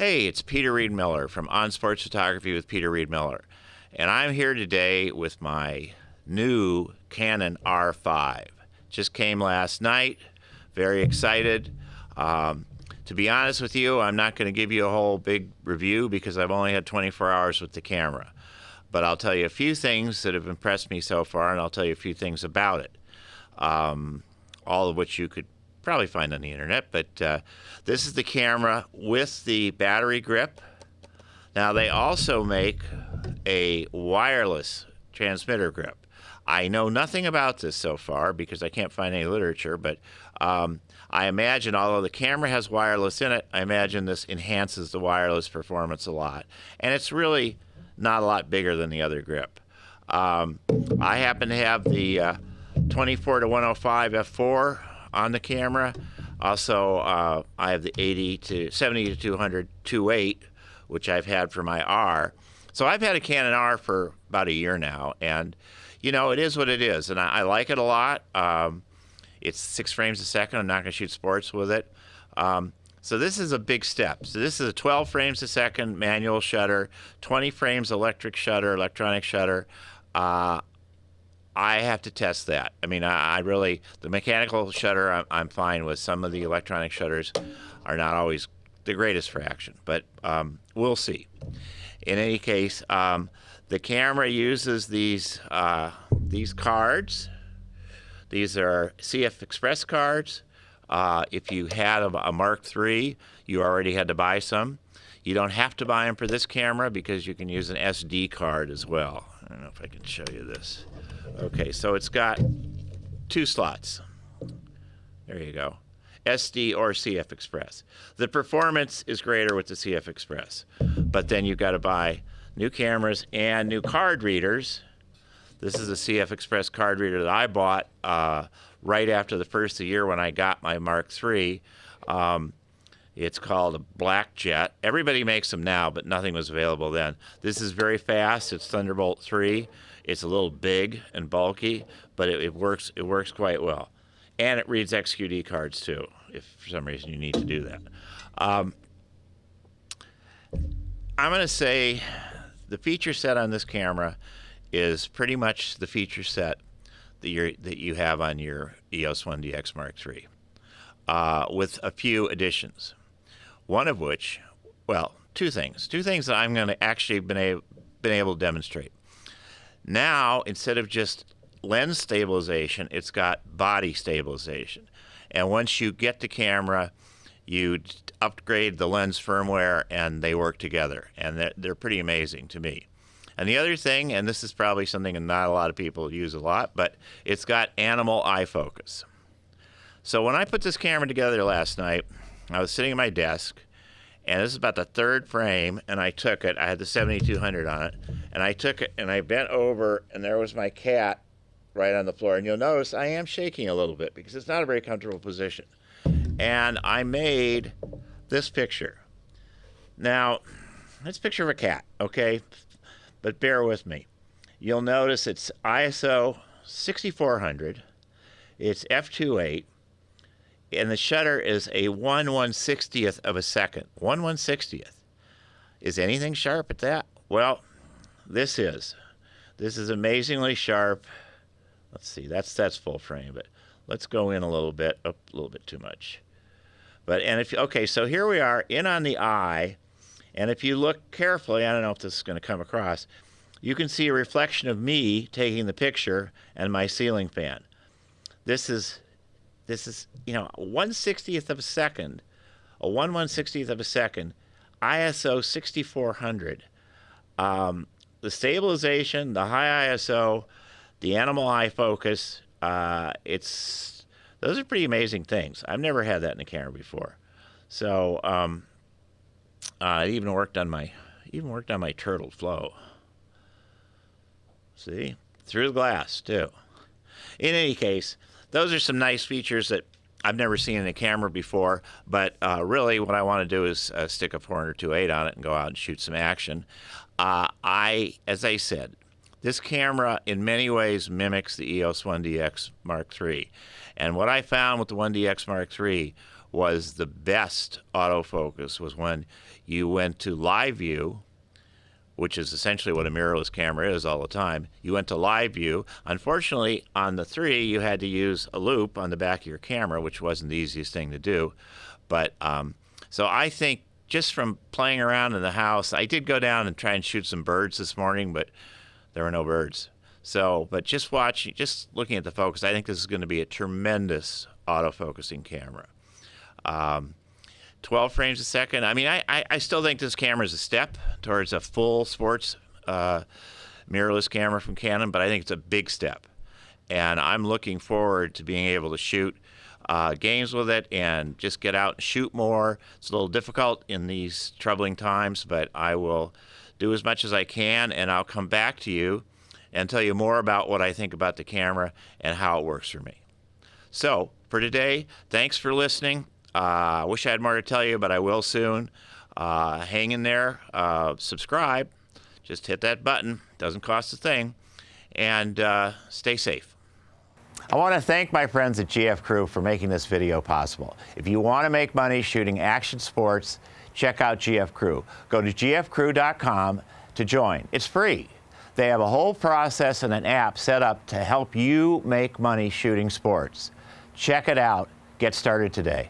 Hey, it's Peter Reed Miller from On Sports Photography with Peter Reed Miller. And I'm here today with my new Canon R5. Just came last night. Very excited. To be honest with you, I'm not going to give you a whole big review because I've only had 24 hours with the camera. But I'll tell you a few things that have impressed me so far, and I'll tell you a few things about it. All of which you could probably find on the internet, but this is the camera with the battery grip. Now they also make a wireless transmitter grip. I know nothing about this so far because I can't find any literature, but I imagine, although the camera has wireless in it, I imagine this enhances the wireless performance a lot. And it's really not a lot bigger than the other grip. I happen to have the 24-105 f4 on the camera. Also, I have the 70-200 2.8, which I've had for my R. So I've had a Canon R for about a year now, and you know, it is what it is, and I like it a lot. It's 6 frames a second. I'm not going to shoot sports with it. So this is a big step. So this is a 12 frames a second manual shutter, 20 frames electronic shutter. I have to test that. I mean, I really, the mechanical shutter I'm fine with. Some of the electronic shutters are not always the greatest for action, but we'll see. In any case, the camera uses these cards. These are CF Express cards. If you had a Mark III, you already had to buy some. You don't have to buy them for this camera because you can use an SD card as well. I don't know if I can show you this. Okay, so it's got 2 slots. There you go. SD or CF Express. The performance is greater with the CF Express, but then you've got to buy new cameras and new card readers. This is a CF Express card reader that I bought right after the first of the year when I got my Mark III. It's called a Black Jet. Everybody makes them now, but nothing was available then. This is very fast. It's Thunderbolt 3. It's a little big and bulky, but it works quite well. And it reads XQD cards too, if for some reason you need to do that. I'm going to say the feature set on this camera is pretty much the feature set that you have on your EOS 1DX Mark III, with a few additions. One of which, well, two things that I'm going to actually been able to demonstrate. Now, instead of just lens stabilization, it's got body stabilization. And once you get the camera, you upgrade the lens firmware, and they work together. And they're pretty amazing to me. And the other thing, and this is probably something that not a lot of people use a lot, but it's got animal eye focus. So when I put this camera together last night, I was sitting at my desk, and this is about the 3rd frame, and I took it. I had the 7200 on it, and I took it, and I bent over, and there was my cat right on the floor. And you'll notice I am shaking a little bit because it's not a very comfortable position. And I made this picture. Now, it's a picture of a cat, okay? But bear with me. You'll notice it's ISO 6400. It's f2.8. And the shutter is a 1/160th of a second. 1/160th. Is anything sharp at that? Well, this is. This is amazingly sharp. Let's see, that's full frame, but let's go in a little bit, up a little bit too much. Okay, so here we are in on the eye, and if you look carefully, I don't know if this is going to come across, you can see a reflection of me taking the picture and my ceiling fan. This is, you know, 1/60th of a second, a 1/160th of a second, ISO 6400. The stabilization, the high ISO, the animal eye focus, those are pretty amazing things. I've never had that in a camera before. So it even worked on my turtle flow. See? Through the glass too. In any case, those are some nice features that I've never seen in a camera before, but really what I want to do is stick a 400 2.8 on it and go out and shoot some action. As I said, this camera in many ways mimics the EOS 1DX Mark III. And what I found with the 1DX Mark III was the best autofocus was when you went to live view, which is essentially what a mirrorless camera is all the time. You went to live view. Unfortunately, on the 3, you had to use a loop on the back of your camera, which wasn't the easiest thing to do. But so I think just from playing around in the house, I did go down and try and shoot some birds this morning, but there were no birds. So, but just looking at the focus, I think this is going to be a tremendous autofocusing camera. 12 frames a second. I mean, I still think this camera is a step towards a full sports mirrorless camera from Canon, but I think it's a big step. And I'm looking forward to being able to shoot games with it and just get out and shoot more. It's a little difficult in these troubling times, but I will do as much as I can, and I'll come back to you and tell you more about what I think about the camera and how it works for me. So for today, thanks for listening. I wish I had more to tell you, but I will soon. Hang in there. Subscribe. Just hit that button. Doesn't cost a thing. And stay safe. I want to thank my friends at GF Crew for making this video possible. If you want to make money shooting action sports, check out GF Crew. Go to gfcrew.com to join. It's free. They have a whole process and an app set up to help you make money shooting sports. Check it out. Get started today.